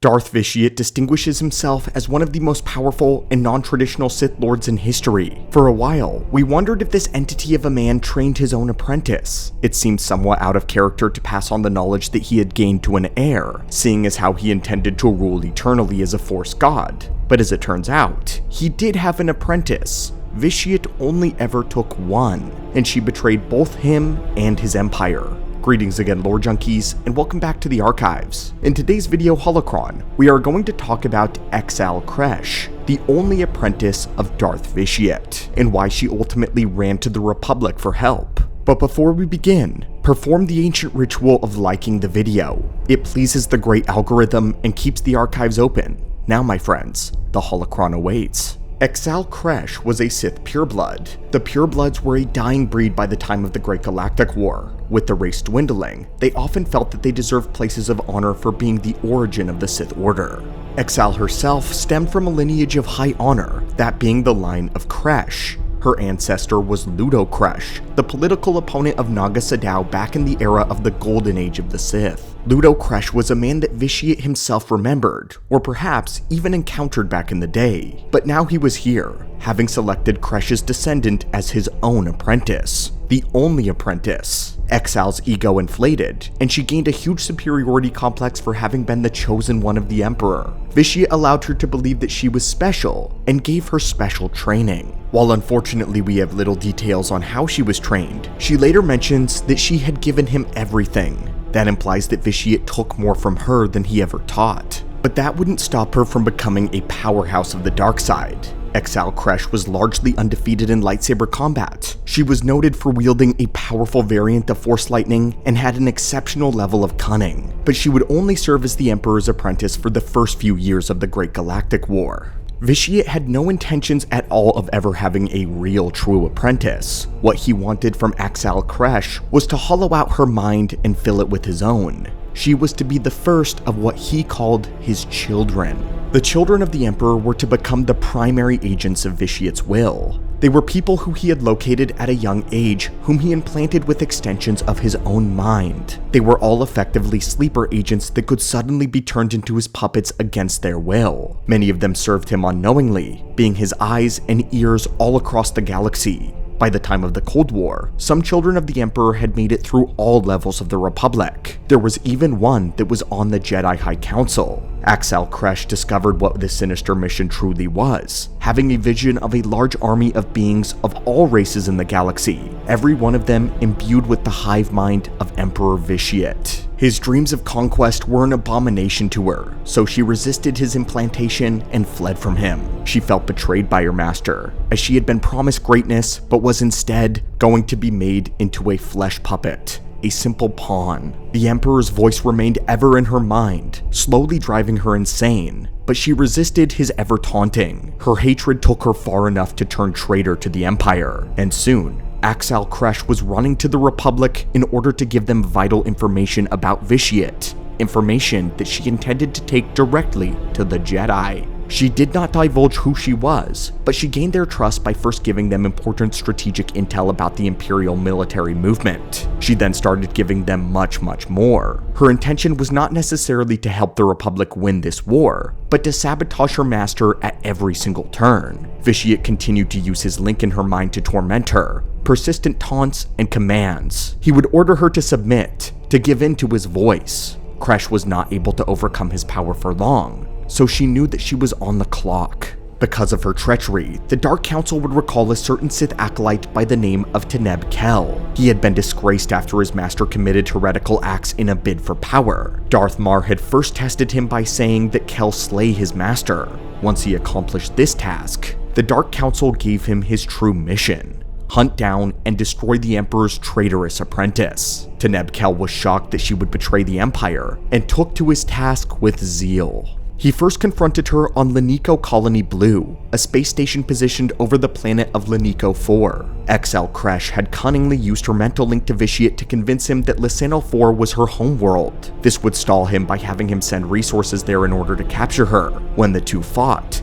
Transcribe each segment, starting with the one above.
Darth Vishet distinguishes himself as one of the most powerful and non-traditional Sith Lords in history. For a while, we wondered if this entity of a man trained his own apprentice. It seemed somewhat out of character to pass on the knowledge that he had gained to an heir, seeing as how he intended to rule eternally as a Force god. But as it turns out, he did have an apprentice. Vishet only ever took one, and she betrayed both him and his empire. Greetings again, lore junkies, and welcome back to the archives. In today's video holocron, we are going to talk about Exal Kressh, the only apprentice of Darth Vishet, and why she ultimately ran to the Republic for help. But before we begin, perform the ancient ritual of liking the video. It pleases the great algorithm and keeps the archives open. Now, my friends, the holocron awaits. Exal Kressh was a Sith pureblood. The purebloods were a dying breed by the time of the Great Galactic War. With the race dwindling, they often felt that they deserved places of honor for being the origin of the Sith Order. Exal herself stemmed from a lineage of high honor, that being the line of Kressh. Her ancestor was Ludo Kressh, the political opponent of Naga Sadow back in the era of the Golden Age of the Sith. Ludo Kressh was a man that Vishet himself remembered, or perhaps even encountered back in the day. But now he was here, having selected Kresh's descendant as his own apprentice. The only apprentice. Exal's ego inflated, and she gained a huge superiority complex for having been the chosen one of the Emperor. Vishet allowed her to believe that she was special, and gave her special training. While unfortunately we have little details on how she was trained, she later mentions that she had given him everything. That implies that Vishet took more from her than he ever taught. But that wouldn't stop her from becoming a powerhouse of the dark side. Exal Kressh was largely undefeated in lightsaber combat. She was noted for wielding a powerful variant of Force Lightning and had an exceptional level of cunning, but she would only serve as the Emperor's apprentice for the first few years of the Great Galactic War. Vishet had no intentions at all of ever having a real true apprentice. What he wanted from Exal Kressh was to hollow out her mind and fill it with his own. She was to be the first of what he called his children. The children of the Emperor were to become the primary agents of Vishet's will. They were people who he had located at a young age, whom he implanted with extensions of his own mind. They were all effectively sleeper agents that could suddenly be turned into his puppets against their will. Many of them served him unknowingly, being his eyes and ears all across the galaxy. By the time of the Cold War, some children of the Emperor had made it through all levels of the Republic. There was even one that was on the Jedi High Council. Exal Kressh discovered what this sinister mission truly was, having a vision of a large army of beings of all races in the galaxy, every one of them imbued with the hive mind of Emperor Vishet. His dreams of conquest were an abomination to her, so she resisted his implantation and fled from him. She felt betrayed by her master, as she had been promised greatness but was instead going to be made into a flesh puppet, a simple pawn. The Emperor's voice remained ever in her mind, slowly driving her insane, but she resisted his ever taunting. Her hatred took her far enough to turn traitor to the Empire, and soon, Exal Kressh was running to the Republic in order to give them vital information about Vishet, information that she intended to take directly to the Jedi. She did not divulge who she was, but she gained their trust by first giving them important strategic intel about the Imperial military movement. She then started giving them much more. Her intention was not necessarily to help the Republic win this war, but to sabotage her master at every single turn. Vishet continued to use his link in her mind to torment her, persistent taunts and commands. He would order her to submit, to give in to his voice. Kressh was not able to overcome his power for long, so she knew that she was on the clock. Because of her treachery, the Dark Council would recall a certain Sith acolyte by the name of Kel. He had been disgraced after his master committed heretical acts in a bid for power. Darth Mar had first tested him by saying that Kel slay his master. Once he accomplished this task, the Dark Council gave him his true mission: hunt down and destroy the Emperor's traitorous apprentice. Kel was shocked that she would betray the Empire, and took to his task with zeal. He first confronted her on Lenico Colony Blue, a space station positioned over the planet of Lenico 4. Exal Kressh had cunningly used her mental link to Vishet to convince him that Lysano 4 was her homeworld. This would stall him by having him send resources there in order to capture her. When the two fought,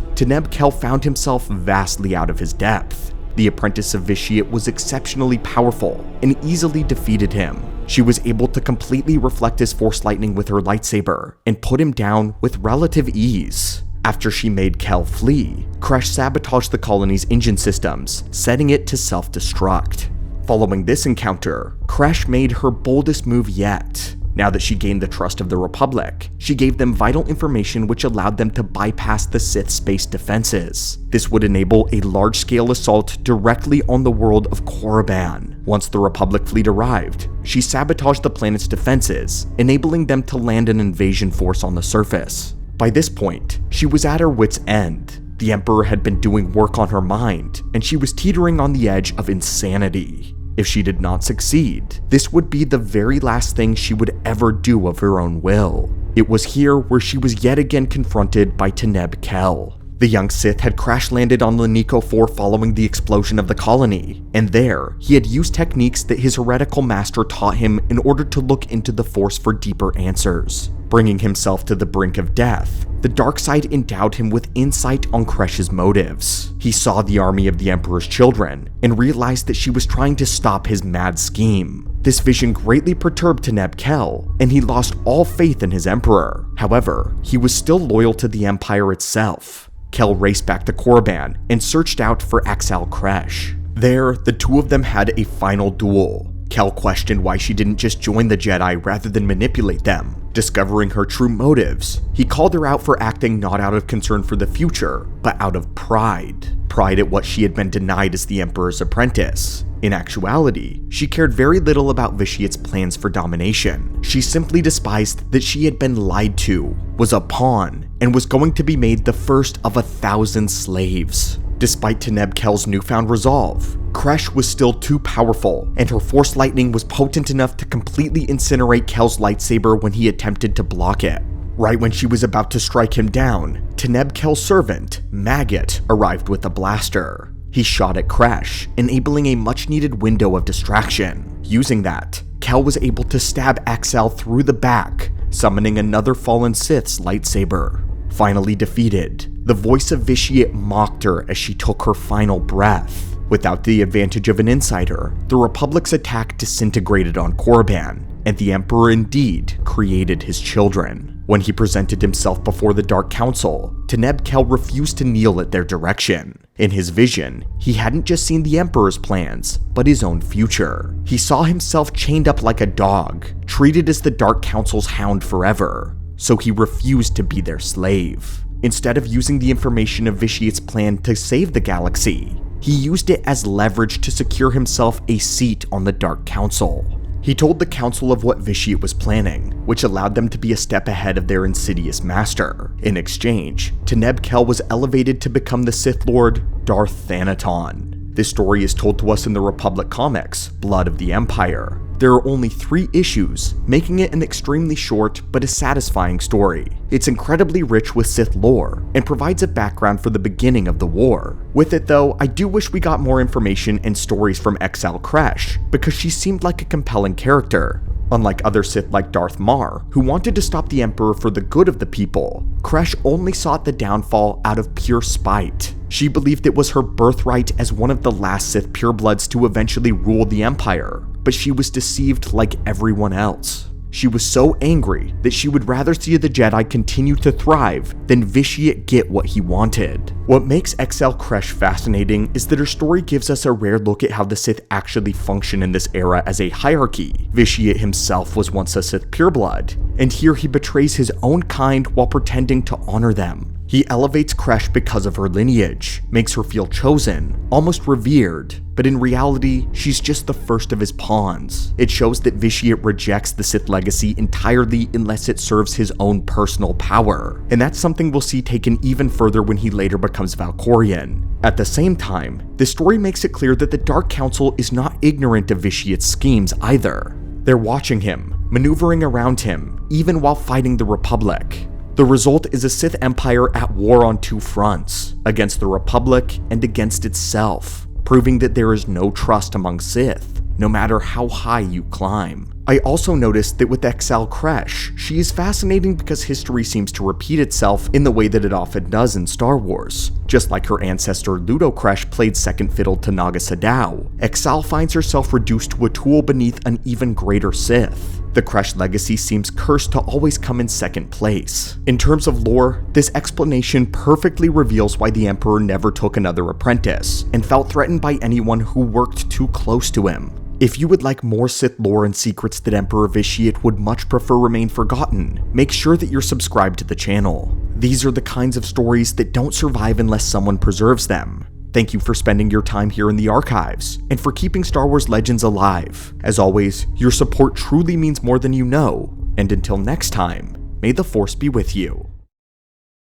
Kel found himself vastly out of his depth. The apprentice of Vishet was exceptionally powerful and easily defeated him. She was able to completely reflect his force lightning with her lightsaber and put him down with relative ease. After she made Kel flee, Kressh sabotaged the colony's engine systems, setting it to self-destruct. Following this encounter, Kressh made her boldest move yet. Now that she gained the trust of the Republic, she gave them vital information which allowed them to bypass the Sith space defenses. This would enable a large-scale assault directly on the world of Korriban. Once the Republic fleet arrived, she sabotaged the planet's defenses, enabling them to land an invasion force on the surface. By this point, she was at her wit's end. The Emperor had been doing work on her mind, and she was teetering on the edge of insanity. If she did not succeed, this would be the very last thing she would ever do of her own will. It was here where she was yet again confronted by Teneb Kel. The young Sith had crash-landed on Lanico 4 following the explosion of the colony, and there, he had used techniques that his heretical master taught him in order to look into the Force for deeper answers. Bringing himself to the brink of death, the dark side endowed him with insight on Kressh's motives. He saw the army of the Emperor's children and realized that she was trying to stop his mad scheme. This vision greatly perturbed Teneb Kel, and he lost all faith in his Emperor. However, he was still loyal to the Empire itself. Kel raced back to Korriban and searched out for Exal Kressh. There, the two of them had a final duel. Kel questioned why she didn't just join the Jedi rather than manipulate them. Discovering her true motives, he called her out for acting not out of concern for the future, but out of pride. Pride at what she had been denied as the Emperor's apprentice. In actuality, she cared very little about Vishet's plans for domination. She simply despised that she had been lied to, was a pawn, and was going to be made the first of 1,000 slaves. Despite Teneb Kel's newfound resolve, Kressh was still too powerful, and her force lightning was potent enough to completely incinerate Kel's lightsaber when he attempted to block it. Right when she was about to strike him down, Teneb Kel's servant, Maggot, arrived with a blaster. He shot at Kressh, enabling a much-needed window of distraction. Using that, Kel was able to stab Exal through the back, summoning another fallen Sith's lightsaber. Finally defeated, the voice of Vitiate mocked her as she took her final breath. Without the advantage of an insider, the Republic's attack disintegrated on Korriban, and the Emperor indeed created his children. When he presented himself before the Dark Council, Teneb Kel refused to kneel at their direction. In his vision, he hadn't just seen the Emperor's plans, but his own future. He saw himself chained up like a dog, treated as the Dark Council's hound forever, so he refused to be their slave. Instead of using the information of Vishet's plan to save the galaxy, he used it as leverage to secure himself a seat on the Dark Council. He told the Council of what Vishet was planning, which allowed them to be a step ahead of their insidious master. In exchange, Teneb Kel was elevated to become the Sith Lord Darth Thanaton. This story is told to us in the Republic comics, Blood of the Empire. There are only 3 issues, making it an extremely short but a satisfying story. It's incredibly rich with Sith lore, and provides a background for the beginning of the war. With it though, I do wish we got more information and stories from Exal Kressh, because she seemed like a compelling character. Unlike other Sith like Darth Mar, who wanted to stop the Emperor for the good of the people, Kressh only sought the downfall out of pure spite. She believed it was her birthright as one of the last Sith purebloods to eventually rule the Empire, but she was deceived like everyone else. She was so angry that she would rather see the Jedi continue to thrive than Vishet get what he wanted. What makes Exal Kressh fascinating is that her story gives us a rare look at how the Sith actually function in this era as a hierarchy. Vishet himself was once a Sith pureblood, and here he betrays his own kind while pretending to honor them. He elevates Kressh because of her lineage, makes her feel chosen, almost revered, but in reality, she's just the first of his pawns. It shows that Vishet rejects the Sith legacy entirely unless it serves his own personal power, and that's something we'll see taken even further when he later becomes Valkorian. At the same time, this story makes it clear that the Dark Council is not ignorant of Vishet's schemes either. They're watching him, maneuvering around him, even while fighting the Republic. The result is a Sith Empire at war on 2 fronts, against the Republic and against itself, proving that there is no trust among Sith, no matter how high you climb. I also noticed that with Exal Kressh, she is fascinating because history seems to repeat itself in the way that it often does in Star Wars. Just like her ancestor Ludo Kressh played second fiddle to Naga Sadow, Exal finds herself reduced to a tool beneath an even greater Sith. The Kressh legacy seems cursed to always come in second place. In terms of lore, this explanation perfectly reveals why the Emperor never took another apprentice, and felt threatened by anyone who worked too close to him. If you would like more Sith lore and secrets that Emperor Vishet would much prefer remain forgotten, make sure that you're subscribed to the channel. These are the kinds of stories that don't survive unless someone preserves them. Thank you for spending your time here in the archives, and for keeping Star Wars legends alive. As always, your support truly means more than you know, and until next time, may the Force be with you.